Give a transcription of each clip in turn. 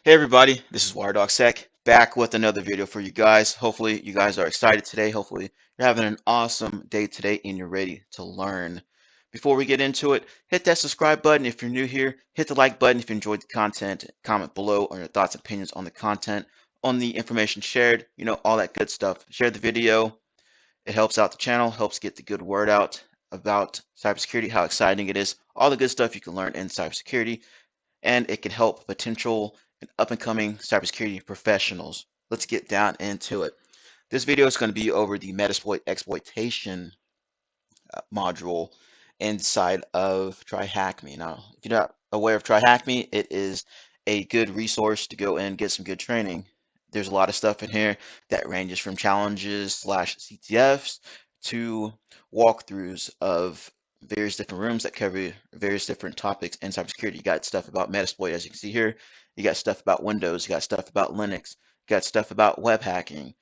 Hey everybody, this is WireDogSec back with another video for you guys. Hopefully you guys are excited today. Hopefully you're having an awesome day today and you're ready to learn. Before we get into it, hit that subscribe button if you're new here. Hit the like button if you enjoyed the content. Comment below on your thoughts and opinions on the content, on the information shared, all that good stuff. Share the video. It helps out the channel, helps get the good word out about cybersecurity, how exciting it is, all the good stuff you can learn in cybersecurity, and it can help potential and up-and-coming cybersecurity professionals. Let's get down into it. This video is going to be over the Metasploit exploitation module inside of TryHackMe. Now, if you're not aware of TryHackMe, it is a good resource to go and get some good training. There's a lot of stuff in here that ranges from challenges slash CTFs to walkthroughs of various different rooms that cover various different topics in cybersecurity. You got stuff about Metasploit, as you can see here. You got stuff about Windows. You got stuff about Linux. You got stuff about web hacking.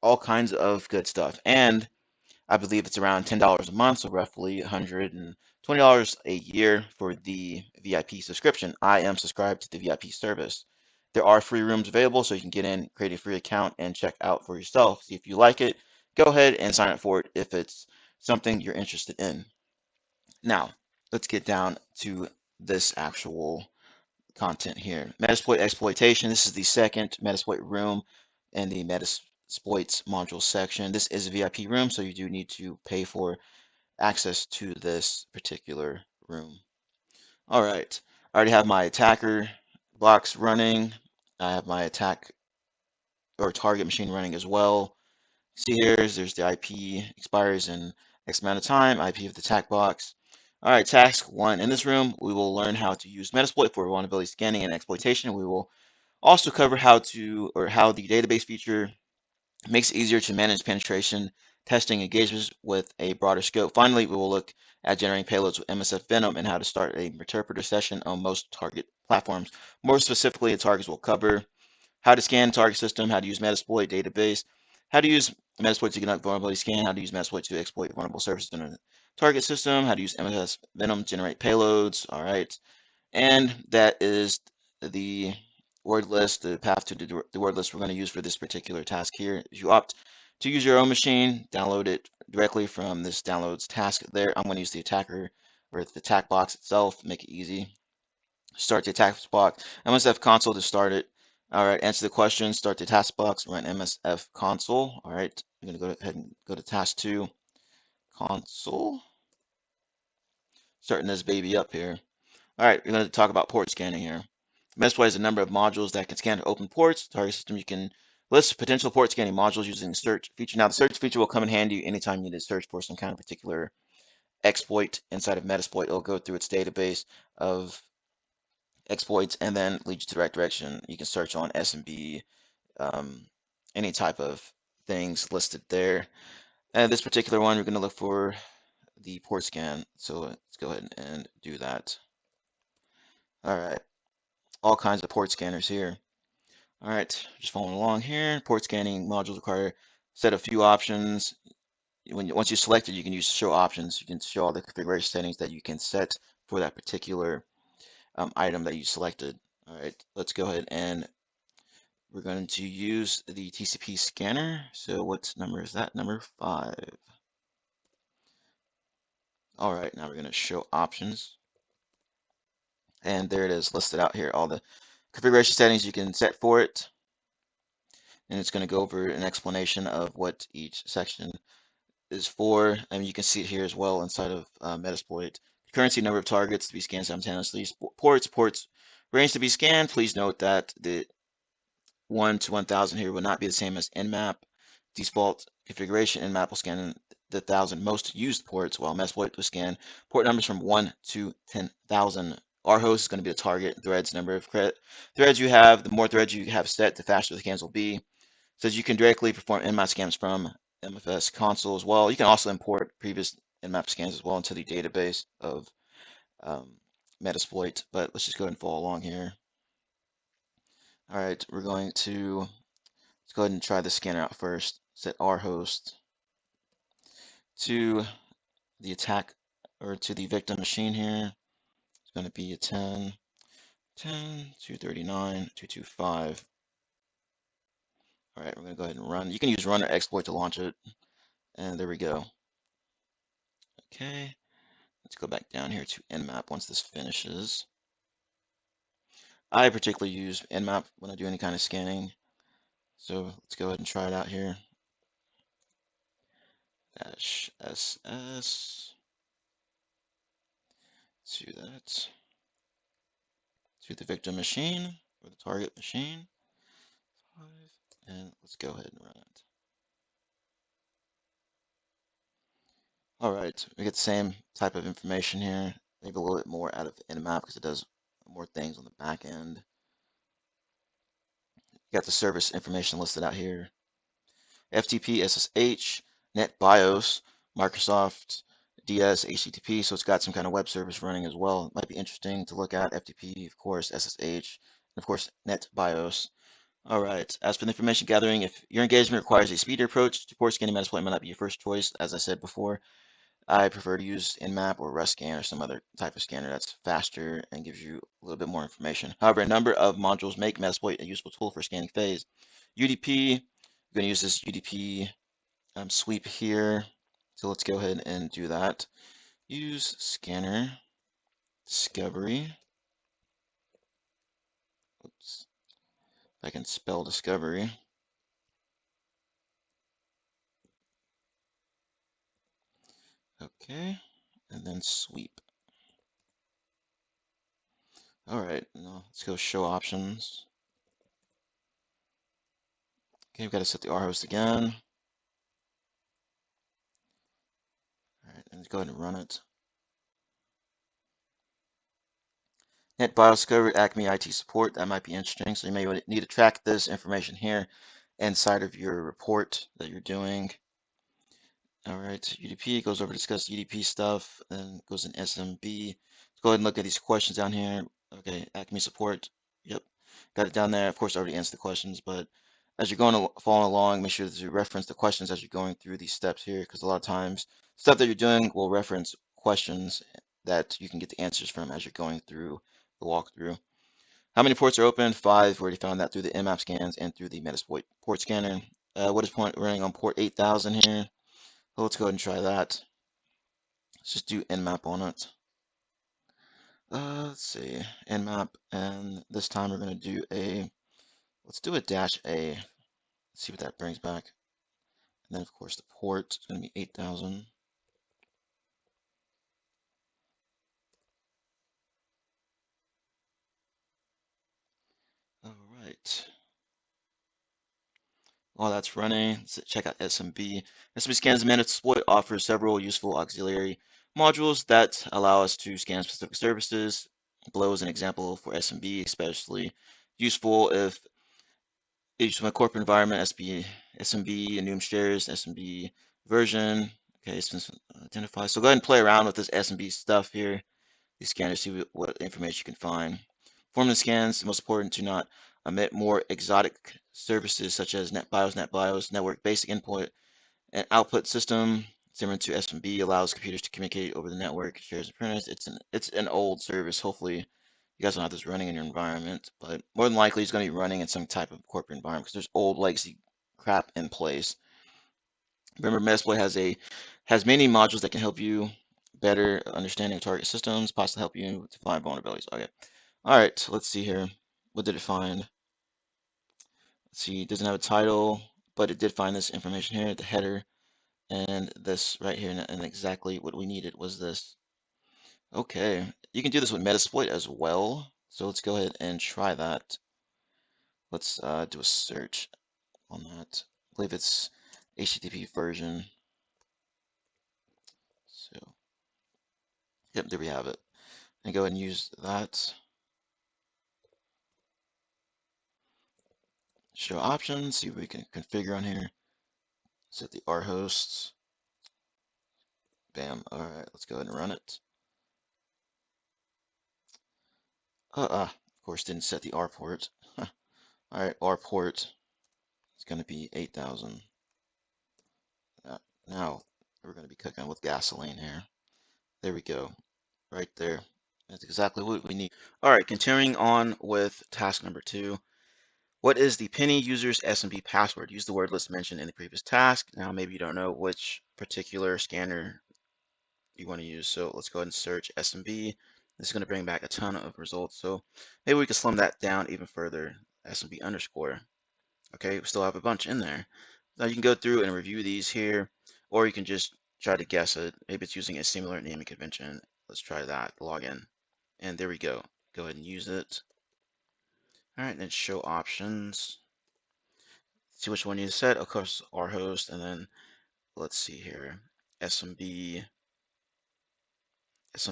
All kinds of good stuff. And I believe it's around $10 a month, so roughly $120 a year for the VIP subscription. I am subscribed to the VIP service. There are free rooms available, so you can get in, create a free account, and check out for yourself. See if you like it. Go ahead and sign up for it if it's something you're interested in. Now, let's get down to this actual content here. Metasploit exploitation. This is the second Metasploit room in the Metasploits module section. This is a VIP room, so you do need to pay for access to this particular room. All right, I already have my attacker box running. I have my attack or target machine running as well. See here, there's the IP expires in X amount of time, IP of the attack box. All right, task one. In this room, we will learn how to use Metasploit for vulnerability scanning and exploitation. We will also cover how the database feature makes it easier to manage penetration testing engagements with a broader scope. Finally, we will look at generating payloads with MSF Venom and how to start a interpreter session on most target platforms. More specifically, the targets will cover how to scan target system, how to use Metasploit database, how to use Metasploit to conduct vulnerability scan, how to use Metasploit to exploit vulnerable services in a target system, how to use MSF Venom to generate payloads. All right, and that is the word list, the path to the word list we're going to use for this particular task here. If you opt to use your own machine, download it directly from this downloads task there. I'm going to use the attacker or the attack box itself, make it easy. Start the attack box. MSF console to start it. All right, answer the question, start the task box, run MSF console. All right, I'm going to go ahead and go to task 2, console. Starting this baby up here. All right, we're going to talk about port scanning here. Metasploit has a number of modules that can scan to open ports. Target system, you can list potential port scanning modules using the search feature. Now, the search feature will come in handy anytime you need to search for some kind of particular exploit inside of Metasploit. It'll go through its database of exploits and then lead you to the right direction. You can search on SMB, any type of things listed there. And this particular one, we're going to look for the port scan. So let's go ahead and do that. All right, all kinds of port scanners here. All right, just following along here. Port scanning modules require set a few options. Once you select it, you can use show options. You can show all the configuration settings that you can set for that particular item that you selected. All right, let's go ahead and we're going to use the TCP scanner. So what number is that? Number 5. All right, now we're going to show options. And there it is listed out here, all the configuration settings you can set for it. And it's going to go over an explanation of what each section is for. And you can see it here as well inside of Metasploit. Currency number of targets to be scanned simultaneously. Ports range to be scanned. Please note that the 1 to 1000 here will not be the same as Nmap. Default configuration Nmap will scan the 1000 most used ports, while Metasploit will scan port numbers from 1 to 10,000. Our host is going to be the target threads number of threads you have. The more threads you have set, the faster the scans will be. Says you can directly perform Nmap scans from MFS console as well. You can also import previous Nmap scans as well into the database of Metasploit. But let's just go ahead and follow along here. All right, let's go ahead and try the scanner out first. Set our host to the attack or to the victim machine here. It's going to be a 10. 10, 239, 225. All right, we're going to go ahead and run. You can use run or exploit to launch it. And there we go. Okay, let's go back down here to Nmap once this finishes. I particularly use Nmap when I do any kind of scanning. So let's go ahead and try it out here. -ss to that, to the victim machine or the target machine. 5, and let's go ahead and run it. All right, we get the same type of information here, maybe a little bit more out of Nmap because it does more things on the back end. You got the service information listed out here. FTP, SSH, NetBIOS, Microsoft, DS, HTTP, so it's got some kind of web service running as well. It might be interesting to look at. FTP, of course, SSH, and of course, NetBIOS. All right, as for the information gathering, if your engagement requires a speedier approach to port scanning, Metasploit might not be your first choice. As I said before, I prefer to use Nmap or RustScan or some other type of scanner that's faster and gives you a little bit more information. However, a number of modules make Metasploit a useful tool for scanning phase. UDP, I'm going to use this UDP sweep here. So let's go ahead and do that. Use scanner discovery. Oops, if I can spell discovery. Okay, and then sweep. All right, now let's go show options. Okay, we've got to set the R host again. All right, and let's go ahead and run it. NetBIOS discovery, Acme IT support. That might be interesting. So you may need to track this information here inside of your report that you're doing. All right, UDP goes over to discuss UDP stuff, then goes in SMB. Let's go ahead and look at these questions down here. Okay, Acme support. Yep, got it down there. Of course, I already answered the questions, but as you're following along, make sure that you reference the questions as you're going through these steps here, because a lot of times stuff that you're doing will reference questions that you can get the answers from as you're going through the walkthrough. How many ports are open? 5. We already found that through the Nmap scans and through the Metasploit port scanner. What is point running on port 8000 here? So let's go ahead and try that. Let's just do Nmap on it. Let's see, Nmap, and this time we're going to do let's do a -A. Let's see what that brings back. And then, of course, the port is going to be 8000. All right. While that's running, let's check out SMB. SMB Scans Metasploit offers several useful auxiliary modules that allow us to scan specific services. Below is an example for SMB, especially useful if it's my corporate environment, SMB, enum shares, SMB version. Okay, it's been identified. So go ahead and play around with this SMB stuff here. These scanners, see what information you can find. Performing the scans, it's most important to not omit more exotic services such as NetBIOS, network basic input and output system, similar to SMB, allows computers to communicate over the network, shares and printers. It's an old service. Hopefully you guys don't have this running in your environment, but more than likely it's going to be running in some type of corporate environment because there's old legacy crap in place. Remember, Metasploit has many modules that can help you better understanding of target systems, possibly help you to find vulnerabilities. Okay. All right, let's see here. What did it find? Let's see, it doesn't have a title, but it did find this information here, the header, and this right here, and exactly what we needed was this. Okay, you can do this with Metasploit as well. So let's go ahead and try that. Let's do a search on that. I believe it's HTTP version. So, yep, there we have it. And go ahead and use that. Show options, see what we can configure on here. Set the R hosts. Bam. All right, let's go ahead and run it. Of course, didn't set the R port. All right, R port is going to be 8000. Now we're going to be cooking with gasoline here. There we go, right there. That's exactly what we need. All right, continuing on with task number 2. What is the penny user's SMB password? Use the word list mentioned in the previous task. Now, maybe you don't know which particular scanner you want to use. So let's go ahead and search SMB. This is going to bring back a ton of results. So maybe we can slim that down even further. SMB underscore. Okay, we still have a bunch in there. Now you can go through and review these here, or you can just try to guess it. Maybe it's using a similar naming convention. Let's try that. Login. And there we go. Go ahead and use it. All right, then show options. See which one you set. Of course, our host, and then let's see here. SMB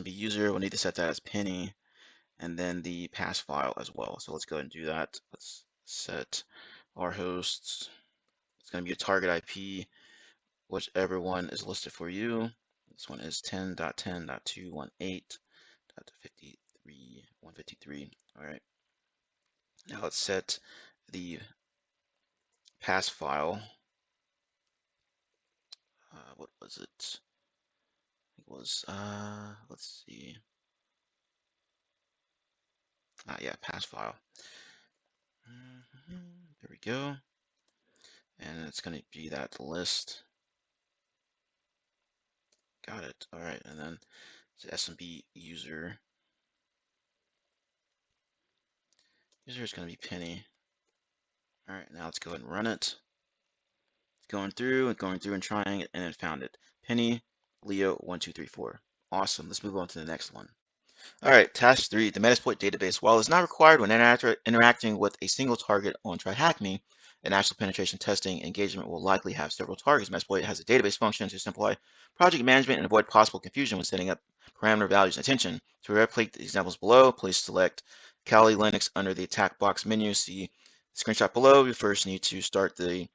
user. We'll need to set that as penny, and then the pass file as well. So let's go ahead and do that. Let's set our hosts. It's going to be a target IP, whichever one is listed for you. This one is 10.10.218.53.153. All right. Now let's set the pass file. What was it? It was, let's see. Yeah, pass file. There we go. And it's going to be that list. Got it. All right. And then it's SMB user. User is going to be penny. All right. Now let's go ahead and run it. Going through and trying it, and then found it. Penny, Leo, 1234. Awesome. Let's move on to the next one. All right, task 3, the Metasploit database. While it's not required when interacting with a single target on TryHackMe, an actual penetration testing engagement will likely have several targets. Metasploit has a database function to simplify project management and avoid possible confusion when setting up parameter values. Attention, to replicate the examples below, please select Kali Linux under the attack box menu. See the screenshot below. You first need to start the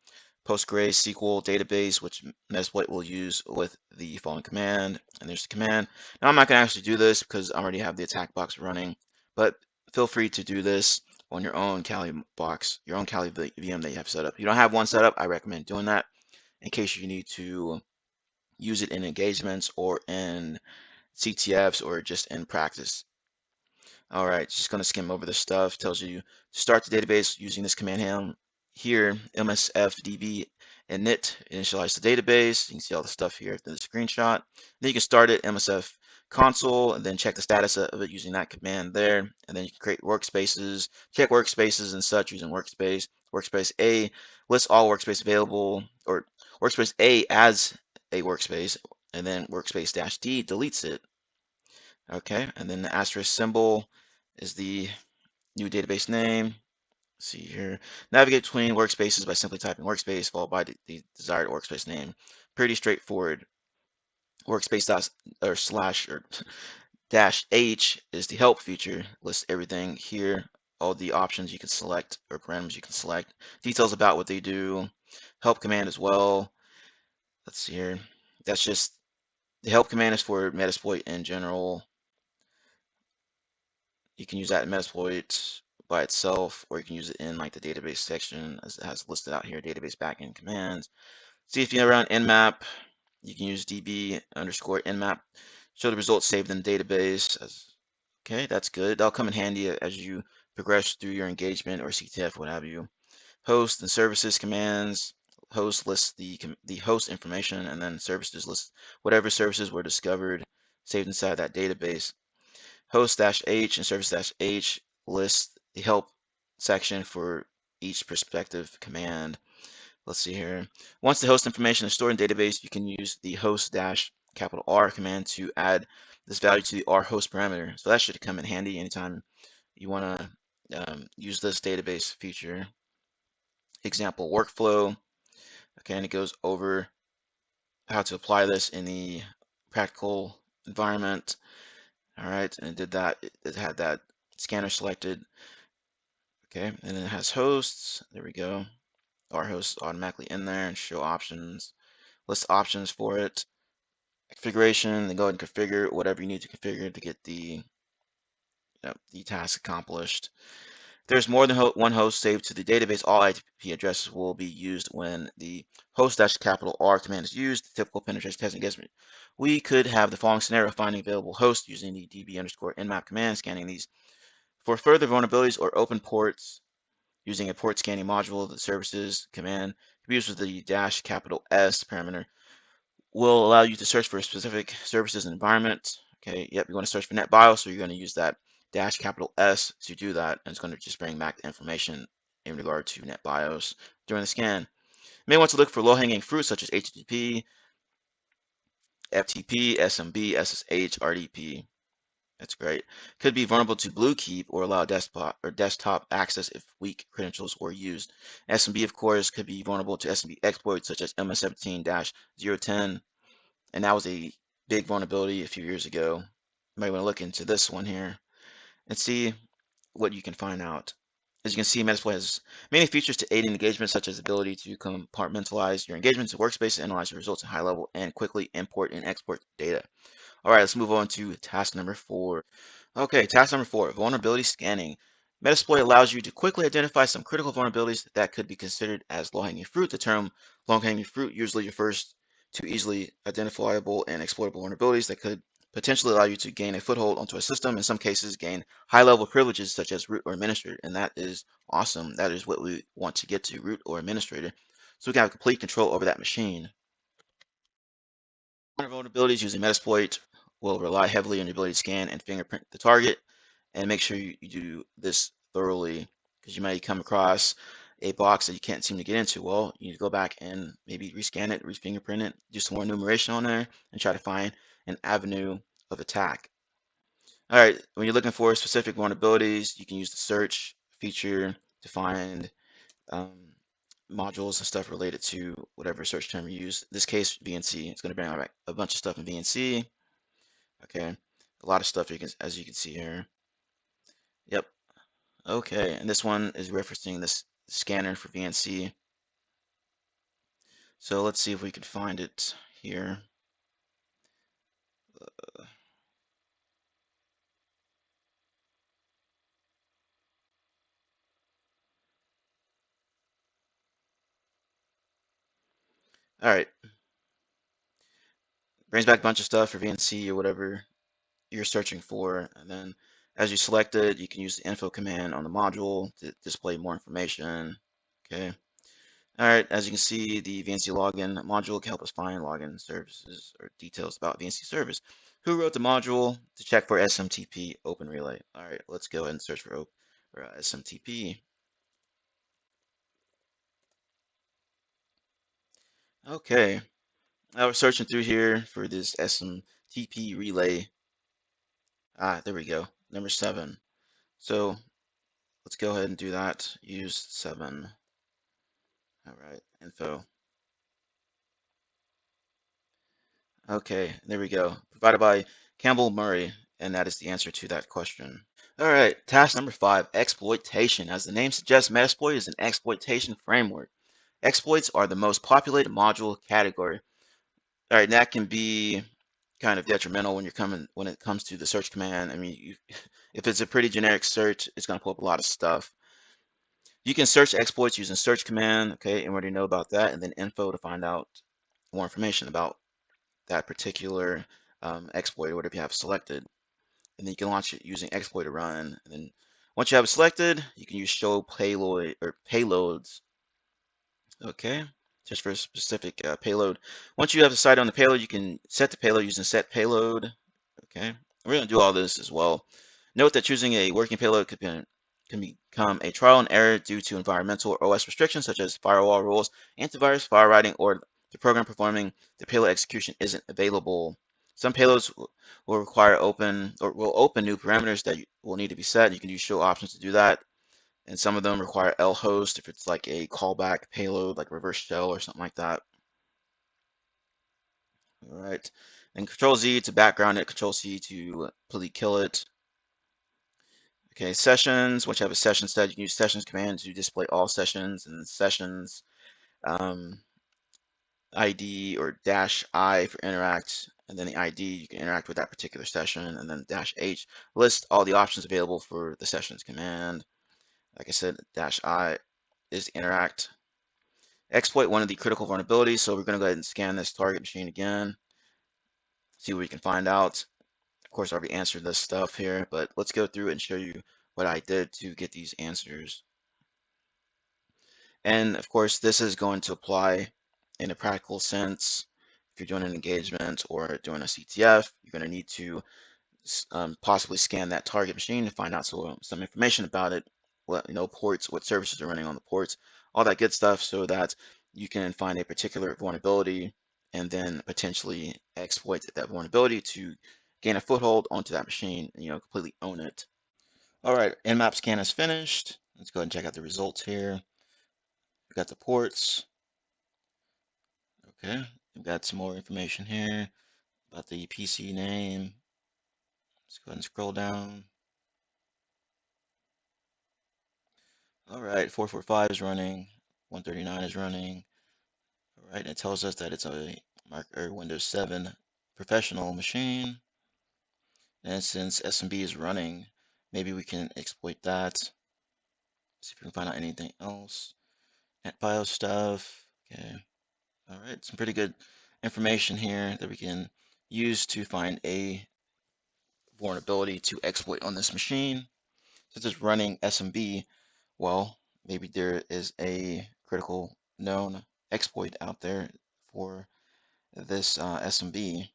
PostgreSQL database, which Metasploit will use with the following command. And there's the command. Now I'm not going to actually do this because I already have the attack box running, but feel free to do this on your own Kali box, your own Kali VM that you have set up. If you don't have one set up, I recommend doing that in case you need to use it in engagements or in CTFs or just in practice. All right, just going to skim over this stuff. Tells you to start the database using this command ham here, msfdb init, initialize the database. You can see all the stuff here in the screenshot. Then you can start it, msf console, and then check the status of it using that command there. And then you can create workspaces, check workspaces and such using workspace. Workspace A lists all workspace available, or workspace A as a workspace, and then workspace -D deletes it. Okay, and then the asterisk symbol is the new database name. Let's see here. Navigate between workspaces by simply typing workspace followed by the desired workspace name. Pretty straightforward. Workspace dot or slash or dash H is the help feature. Lists everything here. All the options you can select or parameters you can select. Details about what they do. Help command as well. Let's see here. That's just the help command is for Metasploit in general. You can use that in Metasploit by itself, or you can use it in like the database section as it has listed out here, database backend commands. See if you run nmap, you can use db underscore nmap, show the results saved in the database. Okay, that's good. That'll come in handy as you progress through your engagement or CTF, what have you. Host and services commands. Host lists the host information, and then services lists whatever services were discovered, saved inside that database. Host-H and service-H list the help section for each prospective command. Let's see here. Once the host information is stored in database, you can use the host-R command to add this value to the rhost parameter. So that should come in handy anytime you want to use this database feature. Example workflow. Okay, and it goes over how to apply this in the practical environment. All right, and it did that. It had that scanner selected. Okay, and then it has hosts. There we go. Our hosts automatically in there and show options. List options for it. Configuration. Then go ahead and configure whatever you need to configure to get the task accomplished. There's more than one host saved to the database. All IP addresses will be used when the host-R command is used. Typical penetration testing engagement. We could have the following scenario: finding available hosts using the db_nmap command, scanning these for further vulnerabilities or open ports using a port scanning module. The services command can be used with the -S parameter. Will allow you to search for a specific services and environment. Okay, yep, you're going to search for NetBIOS, so you're going to use that -S to do that, and it's going to just bring back the information in regard to NetBIOS during the scan. You may want to look for low-hanging fruit such as HTTP, FTP, SMB, SSH, RDP. That's great. Could be vulnerable to Bluekeep or allow desktop access if weak credentials were used. SMB, of course, could be vulnerable to SMB exploits such as MS17-010, and that was a big vulnerability a few years ago. You might want to look into this one here and see what you can find out. As you can see, Metasploit has many features to aid in engagement, such as the ability to compartmentalize your engagement to workspace, analyze your results at high level, and quickly import and export data. All right, let's move on to task number 4. Okay, task number 4, vulnerability scanning. Metasploit allows you to quickly identify some critical vulnerabilities that could be considered as low-hanging fruit. The term low-hanging fruit usually refers to easily identifiable and exploitable vulnerabilities that could potentially allow you to gain a foothold onto a system, in some cases gain high-level privileges such as root or administrator, and that is awesome. That is what we want to get to, root or administrator, so we can have complete control over that machine. Vulnerabilities using Metasploit will rely heavily on your ability to scan and fingerprint the target, and make sure you do this thoroughly, because you might come across a box that you can't seem to get into. Well, you need to go back and maybe rescan it, re-fingerprint it, do some more enumeration on there, and try to find an avenue of attack. All right, when you're looking for specific vulnerabilities, you can use the search feature to find um, modules and stuff related to whatever search term you use. In this case, VNC. It's going to bring out a bunch of stuff in VNC. Okay, a lot of stuff as you can see here. Yep. Okay, and this one is referencing this scanner for VNC. So let's see if we can find it here. All right, brings back a bunch of stuff for VNC or whatever you're searching for, and then as you select it, you can use the info command on the module to display more information. Okay. All right, as you can see, the VNC login module can help us find login services or details about VNC service. Who wrote the module to check for SMTP open relay? All right, let's go ahead and search for SMTP. Okay, I was searching through here for this SMTP relay. There we go, number 7. So let's go ahead and do that. Use 7. All right, info. Okay, there we go. Provided by Campbell Murray, and that is the answer to that question. All right, task number 5, exploitation. As the name suggests, Metasploit is an exploitation framework. Exploits are the most populated module category. All right, that can be kind of detrimental when it comes to the search command. I mean, if it's a pretty generic search, it's going to pull up a lot of stuff. You can search exploits using search command, okay, and we already know about that, and then info to find out more information about that particular exploit or whatever you have selected. And then you can launch it using exploit to run. And then once you have it selected, you can use show payload or payloads. Okay, just for a specific payload. Once you have decided on the payload, you can set the payload using set payload. Okay, we're going to do all this as well. Note that choosing a working payload can become a trial and error due to environmental or OS restrictions such as firewall rules, antivirus, file writing, or the program performing the payload execution isn't available. Some payloads will require will open new parameters that will need to be set. You can use show options to do that. And some of them require lhost if it's like a callback payload, like reverse shell or something like that. All right. And Control Z to background it, Control C to completely kill it. Okay, sessions. Once you have a session set, you can use sessions command to display all sessions, and sessions ID or -I for interact, and then the ID you can interact with that particular session, and then -H list all the options available for the sessions command. Like I said, -I is interact. Exploit one of the critical vulnerabilities, so we're going to go ahead and scan this target machine again, see what we can find out. Of course, I already answered this stuff here, but let's go through and show you what I did to get these answers. And of course, this is going to apply in a practical sense. If you're doing an engagement or doing a CTF, you're going to need to possibly scan that target machine to find out some information about it, what ports, what services are running on the ports, all that good stuff, so that you can find a particular vulnerability and then potentially exploit that vulnerability to gain a foothold onto that machine and completely own it. All right, Nmap scan is finished. Let's go ahead and check out the results here. We got the ports. Okay, we've got some more information here about the PC name. Let's go ahead and scroll down. All right, 445 is running, 139 is running. All right, it tells us that it's a Windows 7 professional machine. And since SMB is running, maybe we can exploit that. See if we can find out anything else. NetBIOS stuff. Okay. All right, some pretty good information here that we can use to find a vulnerability to exploit on this machine. Since it's running SMB, well, maybe there is a critical known exploit out there for this SMB.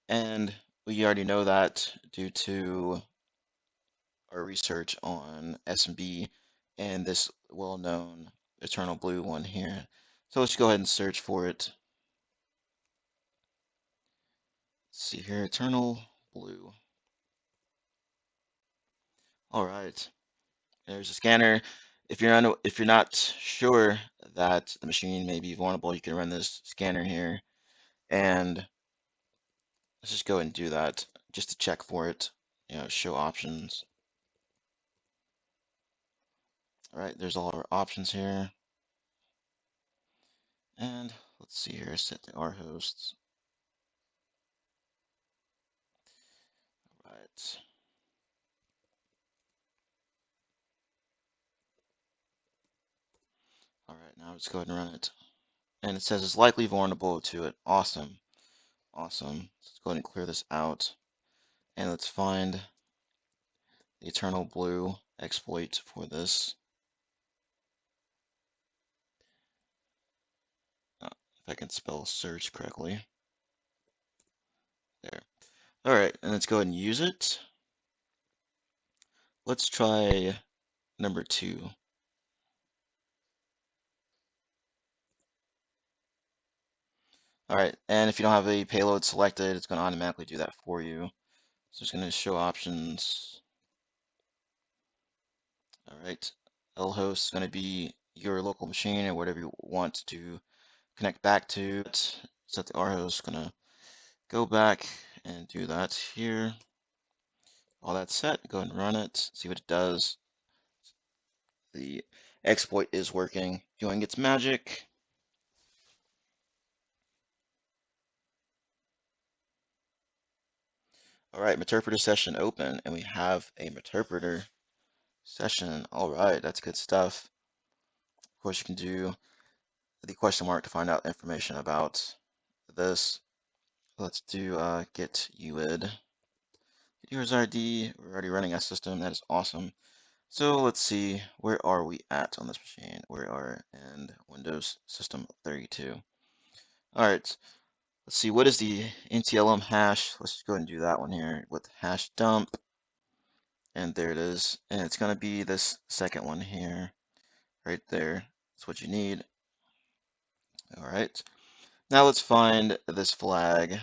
And we already know that due to our research on SMB and this well-known Eternal Blue one here. So let's go ahead and search for it. Let's see here, Eternal Blue. All right. There's a scanner. If you're not sure that the machine may be vulnerable, you can run this scanner here, and let's just go ahead and do that just to check for it. Show options. All right, there's all our options here, and let's see here. Set to our hosts. All right. All right, now let's go ahead and run it, and it says it's likely vulnerable to it. Awesome, awesome. Let's go ahead and clear this out, and let's find the Eternal Blue exploit for this. If I can spell search correctly. There. All right, and let's go ahead and use it. Let's try number 2. All right, and if you don't have a payload selected, it's going to automatically do that for you. So it's going to show options. All right, lhost is going to be your local machine or whatever you want to connect back to. Set the rhost, going to go back and do that here. All that's set, go ahead and run it, see what it does. The exploit is working, doing its magic. All right, Meterpreter session open, and we have a Meterpreter session. All right, that's good stuff. Of course, you can do the question mark to find out information about this. Let's do get UID. Get user ID. We're already running a system. That is awesome. So let's see, where are we at on this machine? We are in Windows System 32. All right, let's see, what is the NTLM hash? Let's just go ahead and do that one here with hash dump. And there it is. And it's going to be this second one here, right there. That's what you need. All right. Now let's find this flag.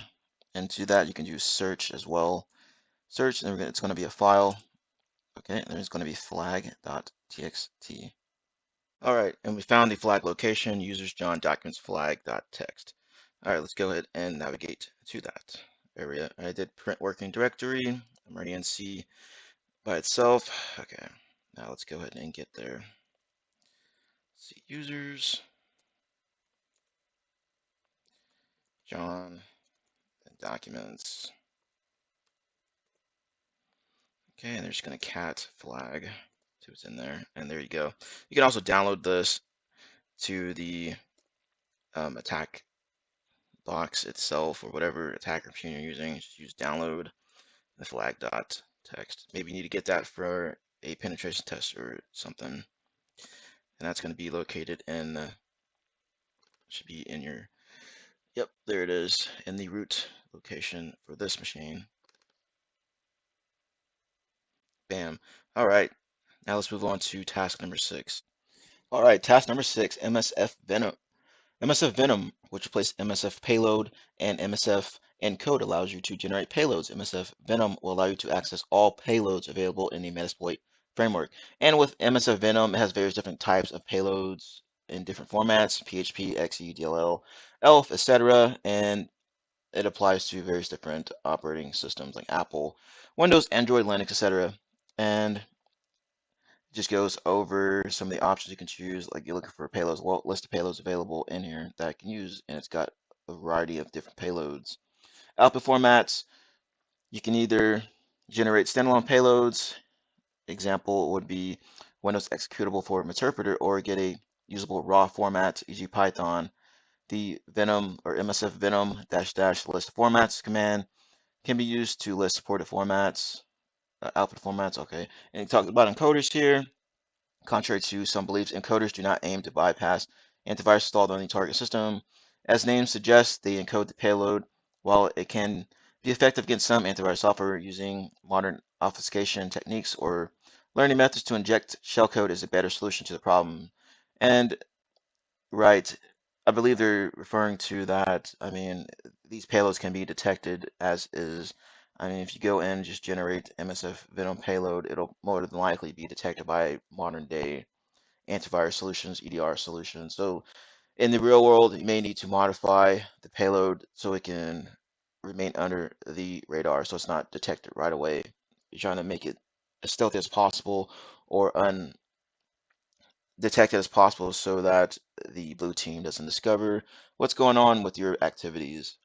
And to that, you can use search as well. Search, and it's going to be a file. Okay, and there's going to be flag.txt. All right, and we found the flag location, users John documents flag.txt. All right, let's go ahead and navigate to that area. I did print working directory. I'm already in C by itself. Okay, now let's go ahead and get there. See users, John, and documents. Okay, and they're just gonna cat flag See what's in there, and there you go. You can also download this to the attack box itself or whatever attacker machine you're using. Just use download the flag dot text. Maybe you need to get that for a penetration test or something, and that's going to be located in should be in your, yep, there it is, in the root location for this machine. Bam. All right, now let's move on to task number 6. All right, task number 6, MSF Venom. MSF Venom, which replaces MSF Payload and MSF Encode, allows you to generate payloads. MSF Venom will allow you to access all payloads available in the Metasploit framework. And with MSF Venom, it has various different types of payloads in different formats: PHP, XE, DLL, ELF, etc. And it applies to various different operating systems like Apple, Windows, Android, Linux, etc. And just goes over some of the options you can choose. Like you're looking for payloads, well, list of payloads available in here that I can use, and it's got a variety of different payloads. Output formats, you can either generate standalone payloads. Example would be Windows executable for interpreter, or get a usable raw format, e.g. Python. The Venom or MSF Venom dash dash list formats command can be used to list supported formats, output formats. Okay, and it talks about encoders here. Contrary to some beliefs, encoders do not aim to bypass antivirus installed on the target system. As name suggests, they encode the payload. While it can be effective against some antivirus software, using modern obfuscation techniques or learning methods to inject shellcode is a better solution to the problem. And right, I believe they're referring to that. I mean, these payloads can be detected as is. I mean, if you go in and just generate MSF Venom payload, it'll more than likely be detected by modern day antivirus solutions, EDR solutions. So in the real world, you may need to modify the payload so it can remain under the radar, so it's not detected right away. You're trying to make it as stealthy as possible or undetected as possible so that the blue team doesn't discover what's going on with your activities.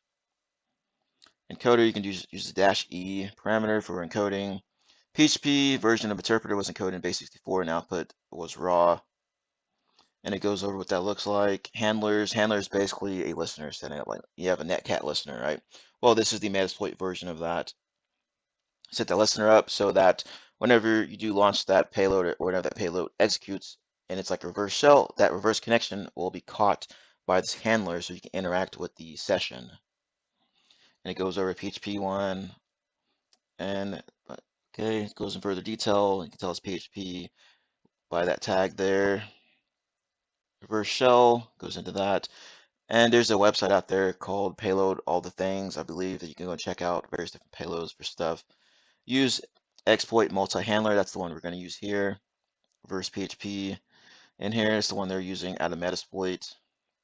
Encoder, you can use the -E parameter for encoding. PHP version of interpreter was encoded in base64 and output was raw. And it goes over what that looks like. Handlers is basically a listener setting up like you have a netcat listener, right? Well, this is the Metasploit version of that. Set the listener up so that whenever you do launch that payload or whenever that payload executes and it's like a reverse shell, that reverse connection will be caught by this handler so you can interact with the session. And it goes over PHP 1 and okay, it goes in further detail. You can tell it's PHP by that tag there. Reverse shell goes into that. And there's a website out there called Payload All the Things, I believe, that you can go check out various different payloads for stuff. Use exploit multi-handler. That's the one we're going to use here. Reverse PHP. And here is the one they're using out of Metasploit.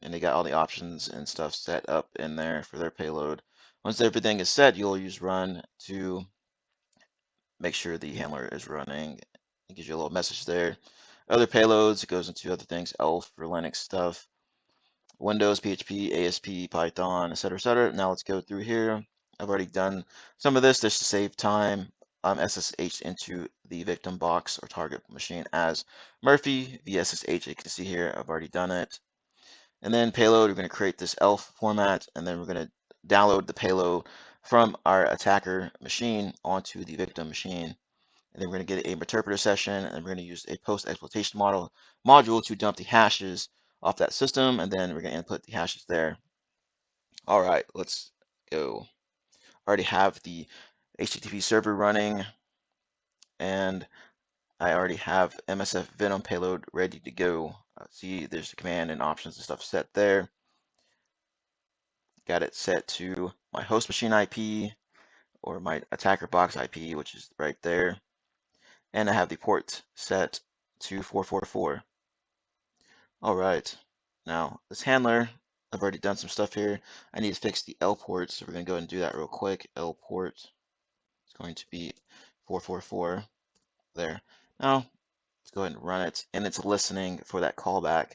And they got all the options and stuff set up in there for their payload. Once everything is set, you'll use run to make sure the handler is running. It gives you a little message there. Other payloads, it goes into other things, ELF for Linux stuff. Windows, PHP, ASP, Python, etc., etc. Now let's go through here. I've already done some of this just to save time. I'm SSH into the victim box or target machine as Murphy via SSH. You can see here, I've already done it. And then payload, we're going to create this ELF format, and then we're going to download the payload from our attacker machine onto the victim machine. And then we're going to get a interpreter session, and we're going to use a post-exploitation module to dump the hashes off that system, and then we're going to input the hashes there. All right, let's go. I already have the HTTP server running, and I already have MSF Venom payload ready to go. See, there's the command and options and stuff set there. Got it set to my host machine IP or my attacker box IP, which is right there. And I have the port set to 444. All right, now this handler, I've already done some stuff here. I need to fix the L port, so we're going to go ahead and do that real quick. L port is going to be 444 there. Now, let's go ahead and run it, and it's listening for that callback.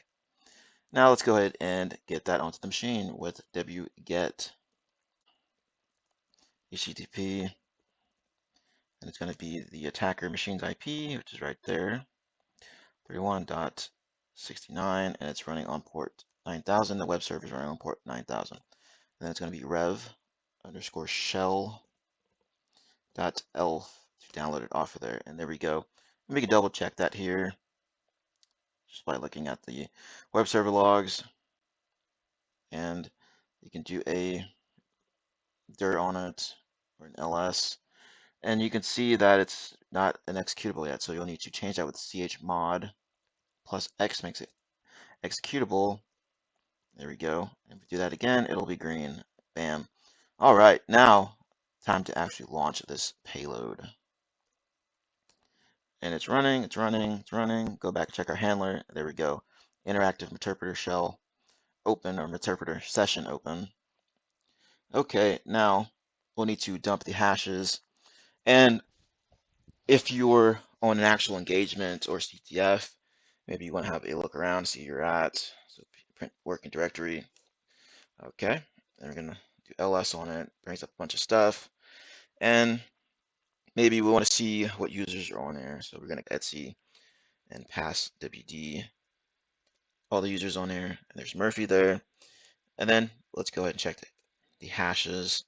Now let's go ahead and get that onto the machine with wget HTTP, and it's going to be the attacker machine's IP, which is right there. 31.69, and it's running on port 9000. The web server is running on port 9000. And then it's going to be rev_shell.elf to download it off of there. And there we go. And we can double check that here just by looking at the web server logs. And you can do a dir on it or an ls. And you can see that it's not an executable yet. So you'll need to change that with chmod plus x makes it executable. There we go. And if we do that again, it'll be green. Bam. All right, now time to actually launch this payload. And it's running, it's running, it's running. Go back and check our handler. There we go. Interactive interpreter shell open, or interpreter session open. Okay, now we'll need to dump the hashes. And if you're on an actual engagement or CTF, maybe you want to have a look around, see where you're at. So print working directory. Okay, and we're gonna do ls on it. Brings up a bunch of stuff, and maybe we want to see what users are on there. So we're gonna etc and pass wd all the users on there. And there's Murphy there, and then let's go ahead and check the hashes.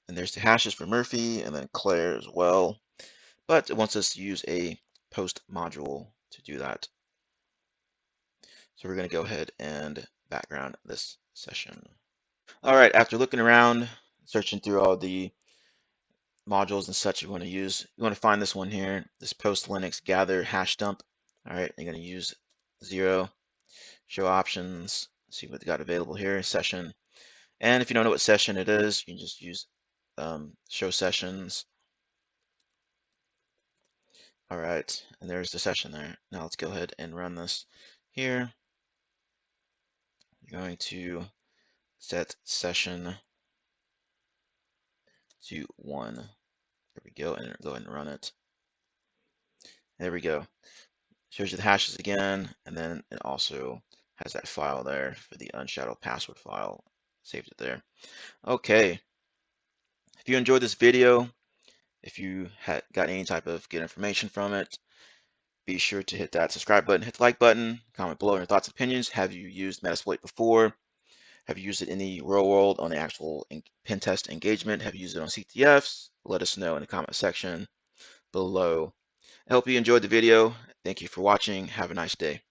And there's the hashes for Murphy, and then Claire as well. But it wants us to use a post module to do that. So we're going to go ahead and background this session. All right, after looking around, searching through all the modules and such you want to use, you want to find this one here, this post Linux gather hash dump. All right, you're going to use 0, show options, see what they got available here, session. And if you don't know what session it is, you can just use show sessions. All right, and there's the session there. Now let's go ahead and run this here. You're going to set session to 1. There we go, and go ahead and run it. There we go. Shows you the hashes again, and then it also has that file there for the unshadowed password file. Saved it there. Okay. If you enjoyed this video, if you had got any type of good information from it, be sure to hit that subscribe button, hit the like button, comment below your thoughts and opinions. Have you used Metasploit before? Have you used it in the real world on the actual pen test engagement? Have you used it on CTFs? Let us know in the comment section below. I hope you enjoyed the video. Thank you for watching. Have a nice day.